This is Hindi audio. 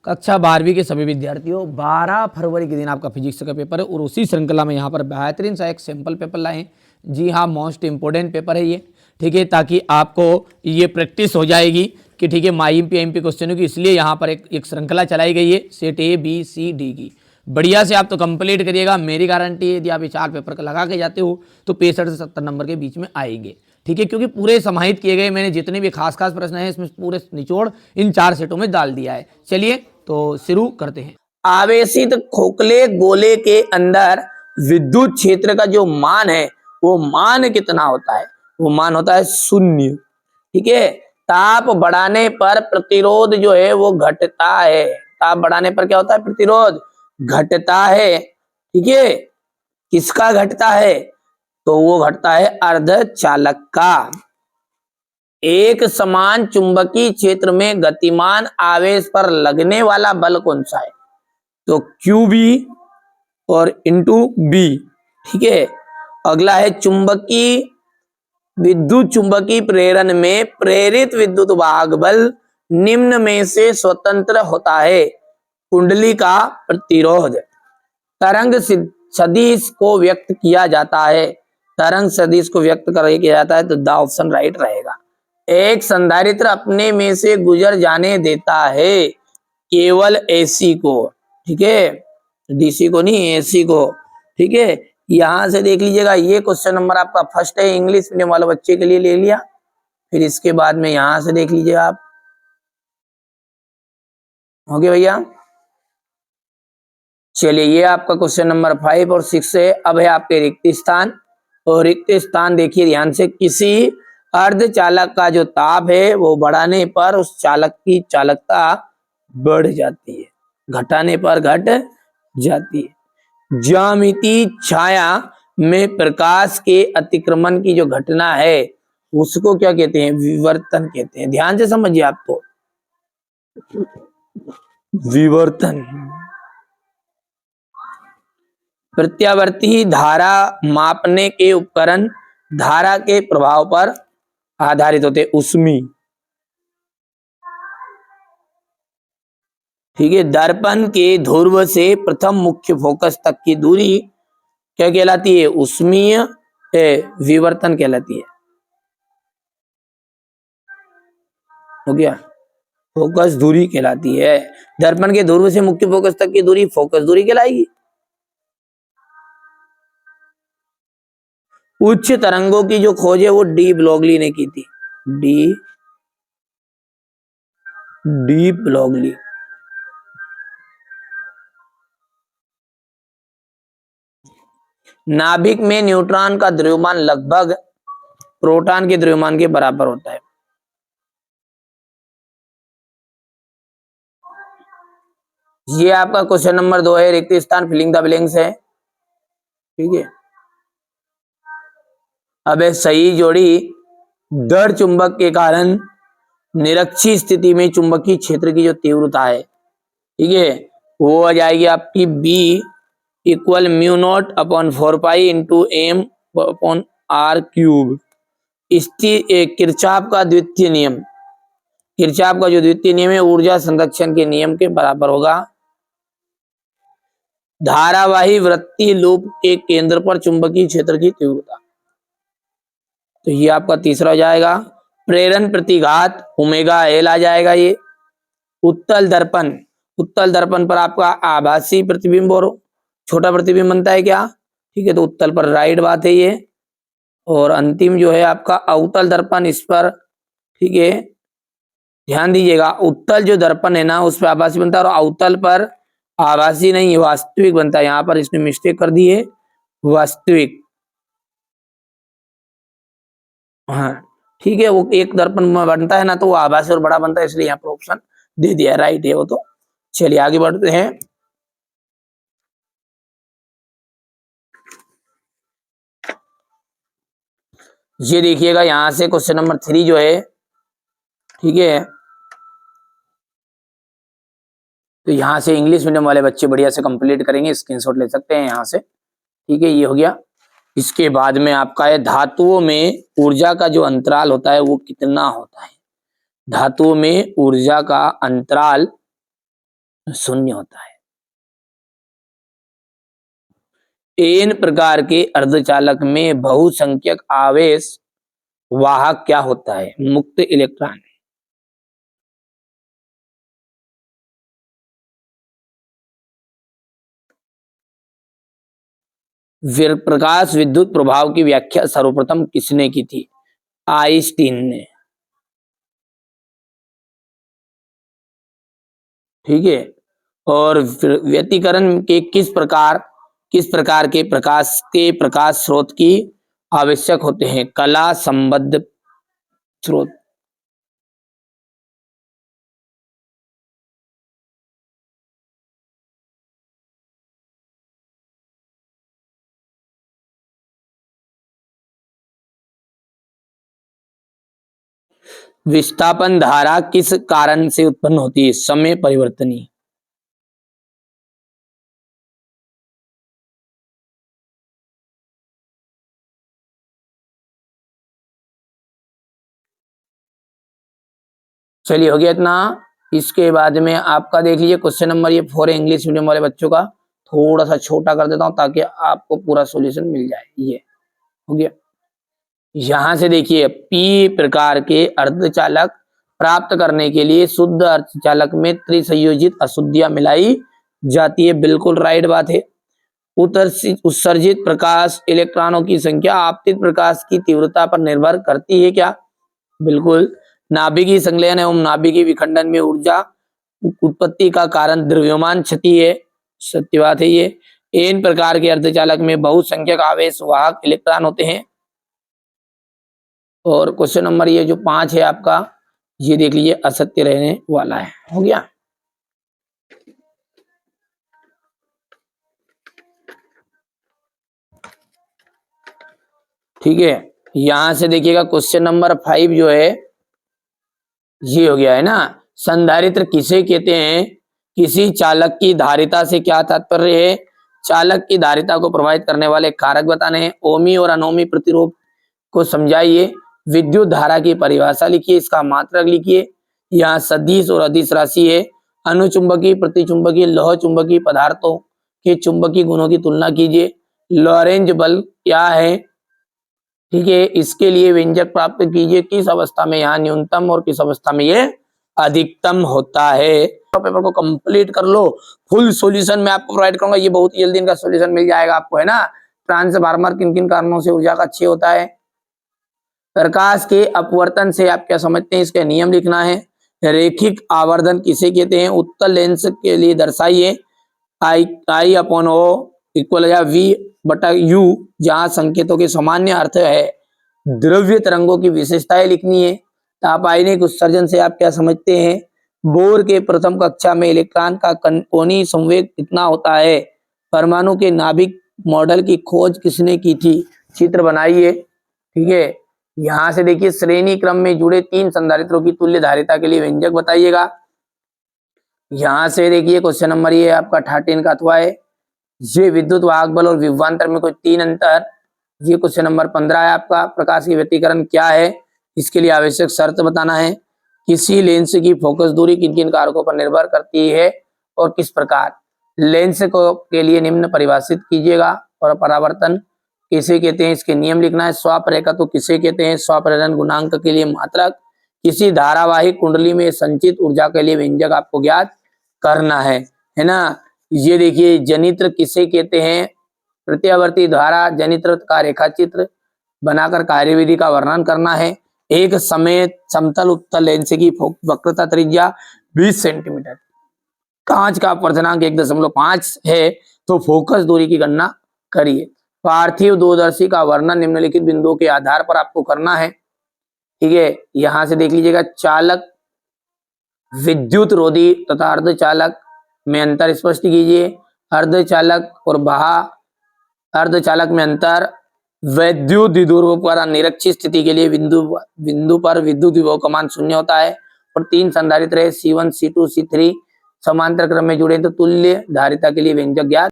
कक्षा 12वीं के सभी विद्यार्थियों, 12 फरवरी के दिन आपका फिजिक्स का पेपर है और उसी श्रृंखला में यहाँ पर बेहतरीन सा एक सैंपल पेपर लाए हैं। जी हाँ, मोस्ट इंपोर्टेंट पेपर है ये, ठीक है, ताकि आपको ये प्रैक्टिस हो जाएगी कि ठीक है माईएमपी एमपी क्वेश्चनों की, इसलिए यहाँ पर एक श्रृंखला चलाई गई है set A B C D की। बढ़िया से आप तो कंप्लीट करिएगा, मेरी गारंटी है यदि आप ये 4 पेपर का लगा के जाते हो तो 65 से 70 नंबर के बीच में आएंगे, ठीक है, क्योंकि पूरे समाहित किए गए, मैंने जितने भी खास प्रश्न हैं इसमें पूरे निचोड़ इन 4 सेटों में डाल दिया है। चलिए तो शुरू करते हैं। आवेशित खोखले गोले के अंदर विद्युत क्षेत्र का जो मान है वो मान कितना होता है? वो मान होता है 0। ठीक है, ताप बढ़ाने पर प्रतिरोध जो है वो घटता है। ताप बढ़ाने पर क्या होता है? प्रतिरोध घटता है। ठीक है, किसका घटता है? तो वो घटता है अर्धचालक का। एक समान चुंबकीय क्षेत्र में गतिमान आवेश पर लगने वाला बल कौन सा है? तो QB और इंटू बी। ठीक है, अगला है चुंबकीय विद्युत चुंबकीय प्रेरण में प्रेरित विद्युत वाहक बल निम्न में से स्वतंत्र होता है। कुंडली का प्रतिरोध। तरंग सदिश को व्यक्त किया जाता है। तरंग सदिश को व्यक्त किया जाता है तो द ऑप्शन राइट रहेगा। एक संधारित्र अपने में से गुजर जाने देता है केवल एसी को। ठीक है, डीसी को नहीं, एसी को। ठीक है, यहां से देख लीजिएगा, ये क्वेश्चन नंबर आपका फर्स्ट है, इंग्लिश मीडियम वाले बच्चे के लिए ले लिया। फिर इसके बाद में यहां से देख लीजिए आप। हो गया भैया? चलिए, ये आपका क्वेश्चन नंबर 5 और 6 है। अब है आपके रिक्त स्थान, और रिक्त स्थान देखिए ध्यान से। किसी अर्धचालक का जो ताप है वो बढ़ाने पर उस चालक की चालकता बढ़ जाती है, घटाने पर घट जाती है। ज्यामितीय छाया में प्रकाश के अतिक्रमण की जो घटना है उसको क्या कहते हैं? विवर्तन कहते हैं। ध्यान से समझिए आप तो, विवर्तन। प्रत्यावर्ती धारा मापने के उपकरण धारा के प्रभाव पर आधारित होते हैं। उसमी। ठीक है, दर्पण के ध्रुव से प्रथम मुख्य फोकस तक की दूरी क्या कहलाती है? उसमीय विवर्तन कहलाती है। हो गया? फोकस दूरी कहलाती है। दर्पण के ध्रुव से मुख्य फोकस तक की दूरी फोकस दूरी कहलाएगी। उच्च तरंगों की जो खोज है वो डी ब्लॉगली ने की थी। D Broglie. नाभिक में न्यूट्रॉन का द्रव्यमान लगभग प्रोटॉन के द्रव्यमान के बराबर होता है। ये आपका क्वेश्चन नंबर 2 है, रिक्त स्थान फिलिंग द ब्लैंक्स है। ठीक है, अब सही जोड़ी दर चुंबक के कारण निरक्षीय स्थिति में चुंबकीय क्षेत्र की जो तीव्रता है, ठीक है, वो आ जाएगी आपकी B equal mu naught upon 4 into M upon R cube. Kirchhoff का द्वितीय नियम, किरचॉफ का जो द्वितीय नियम है ऊर्जा संरक्षण के नियम के बराबर होगा। धारावाही वृत्तीय लूप के केंद्र पर चुंबकीय क्षेत्र की तीव्रता, तो ये आपका तीसरा हो जाएगा। प्रेरण प्रतिघात ओमेगा एल आ जाएगा। ये उत्तल दर्पण, उत्तल दर्पण पर आपका आभासी प्रतिबिंब और छोटा प्रतिबिंब बनता है क्या? ठीक है, तो उत्तल पर राइट बात है ये। और अंतिम जो है आपका अवतल दर्पण, इस पर ठीक है ध्यान दीजिएगा, उत्तल जो दर्पण है ना उस पर आभासी बनता है और अवतल पर आभासी नहीं वास्तविक बनता है। यहाँ पर इसने मिस्टेक कर दी है, वास्तविक। हाँ ठीक है, वो एक दर्पण में बनता है ना तो वो आभासी और बड़ा बनता है, इसलिए यहाँ पर ऑप्शन दे दिया, राइट है वो तो। चलिए आगे बढ़ते हैं। ये देखिएगा यहां से क्वेश्चन नंबर 3 जो है, ठीक है, तो यहां से इंग्लिश मीडियम वाले बच्चे बढ़िया से कंप्लीट करेंगे, स्क्रीनशॉट ले सकते हैं यहां से। ठीक है, ये हो गया। इसके बाद में आपका है धातुओं में ऊर्जा का जो अंतराल होता है वो कितना होता है? धातुओं में ऊर्जा का अंतराल शून्य होता है। एन प्रकार के अर्धचालक में बहुसंख्यक आवेश वाहक क्या होता है? मुक्त इलेक्ट्रॉन। प्रकाश विद्युत प्रभाव की व्याख्या सर्वप्रथम किसने की थी? आइंस्टीन ने। ठीक है। और व्यतिकरण के किस प्रकार के प्रकाश स्रोत की आवश्यक होते हैं? कला संबद्ध स्रोत। विस्थापन धारा किस कारण से उत्पन्न होती है? समय परिवर्तनीय। चलिए हो गया इतना। इसके बाद में आपका देख लीजिए क्वेश्चन नंबर ये 4 इंग्लिश मीडियम वाले बच्चों का, थोड़ा सा छोटा कर देता हूं ताकि आपको पूरा सॉल्यूशन मिल जाए। ये हो गया। यहां से देखिए पी प्रकार के अर्धचालक प्राप्त करने के लिए शुद्ध अर्धचालक में त्रिसंयोजित अशुद्धियां मिलाई जाती है। बिल्कुल राइट बात है। उत्सर्जित प्रकाश इलेक्ट्रॉनों की संख्या आपतित प्रकाश की तीव्रता पर निर्भर करती है क्या? बिल्कुल। नाभिकीय संलयन एवं नाभिकीय विखंडन में ऊर्जा उत्पत्ति का कारण द्रव्यमान क्षति है। सत्य बात है ये। एन प्रकार के अर्धचालक में बहुसंख्यक आवेश वाहक इलेक्ट्रॉन होते हैं। और क्वेश्चन नंबर ये जो 5 है आपका, ये देख लीजिए असत्य रहने वाला है। हो गया। ठीक है। यहां से देखिएगा क्वेश्चन नंबर 5 जो है ये हो गया है ना। संधारित्र किसे कहते हैं? किसी चालक की धारिता से क्या तात्पर्य है? चालक की धारिता को प्रभावित करने वाले कारक बताने हैं। ओमी और अनोमी प्रतिरोध को समझाइए। विद्युत धारा की परिभाषा लिखिए, इसका मात्रक लिखिए। यहाँ सदिश और अदिश राशि है। अनुचुंबकीय प्रतिचुंबकीय लौह चुंबकीय पदार्थों के चुंबकीय गुणों की तुलना कीजिए। लॉरेंज बल क्या है? ठीक है। इसके लिए व्यंजक प्राप्त कीजिए। किस अवस्था में यहाँ न्यूनतम और किस अवस्था में ये अधिकतम होता है? तो पेपर को कंप्लीट कर लो। फुल सॉल्यूशन मैं आपको प्रोवाइड करूंगा। ये बहुत ही जल्दी इनका सॉल्यूशन मिल जाएगा आपको, है ना। ट्रांसफार्मर किन किन कारणों से ऊर्जा का क्षय होता है? प्रकाश के अपवर्तन से आप क्या समझते हैं? इसके नियम लिखना है। रेखिक आवर्धन किसे कहते हैं? उत्तल लेंस के लिए दर्शाइए। आई अपॉन ओ इक्वल या वी बटा यू, जहां संकेतों के सामान्य अर्थ है। द्रव्य तरंगों की विशेषताएं लिखनी है। तापायनिक उत्सर्जन से आप क्या समझते हैं? बोर के प्रथम कक्षा में इलेक्ट्रॉन का कोणीय संवेग कितना होता है? परमाणु के नाभिक मॉडल की खोज किसने की थी? चित्र बनाइए। ठीक है। यहां से देखिए श्रेणी क्रम में जुड़े 3 संधारित्रों की तुल्य धारिता के लिए व्यंजक बताइएगा। यहां से देखिए क्वेश्चन नंबर ये आपका 13 का अथवा है। ये विद्युत वाहक बल और विभवांतर में कोई 3 अंतर। ये क्वेश्चन नंबर 15 है आपका। प्रकाश की व्यतिकरण क्या है? इसके लिए आवश्यक शर्त बताना है। किसी लेंस की फोकस दूरी किन किन कारकों पर निर्भर करती है और किस प्रकार? लेंस को के लिए निम्न परिभाषित कीजिएगा। और परावर्तन किसे कहते हैं? इसके नियम लिखना है। स्वापरेखा तो किसे कहते हैं? स्वापरेखण गुणांक के लिए मात्रक। किसी धारावाहिक कुंडली में संचित ऊर्जा के लिए व्यंजक आपको ज्ञात करना है ना। ये देखिए जनित्र किसे कहते हैं? प्रत्यावर्ती धारा जनित्र का रेखाचित्र बनाकर कार्यविधि का वर्णन करना है। एक समय समतल उत्तल लेंस की वक्रता त्रिज्या 20 सेंटीमीटर, कांच का अपवर्तनांक 1.5 है, तो फोकस दूरी की गणना करिए। पार्थिव दूरदर्शी का वर्णन निम्नलिखित बिंदुओं के आधार पर आपको करना है। ठीक है। यहां से देख लीजिएगा चालक, विद्युत रोधी तथा अर्धचालक में अंतर स्पष्ट कीजिए। अर्धचालक और अर्धचालक में अंतर। वैद्युत द्विध्रुव पर निरक्षीय स्थिति के लिए बिंदु पर विद्युत विभव का मान 0 होता है। और 3 संधारित्र है C1 C2 C3 समांतर क्रम में जुड़े तो तुल्य धारिता के लिए व्यंजक ज्ञात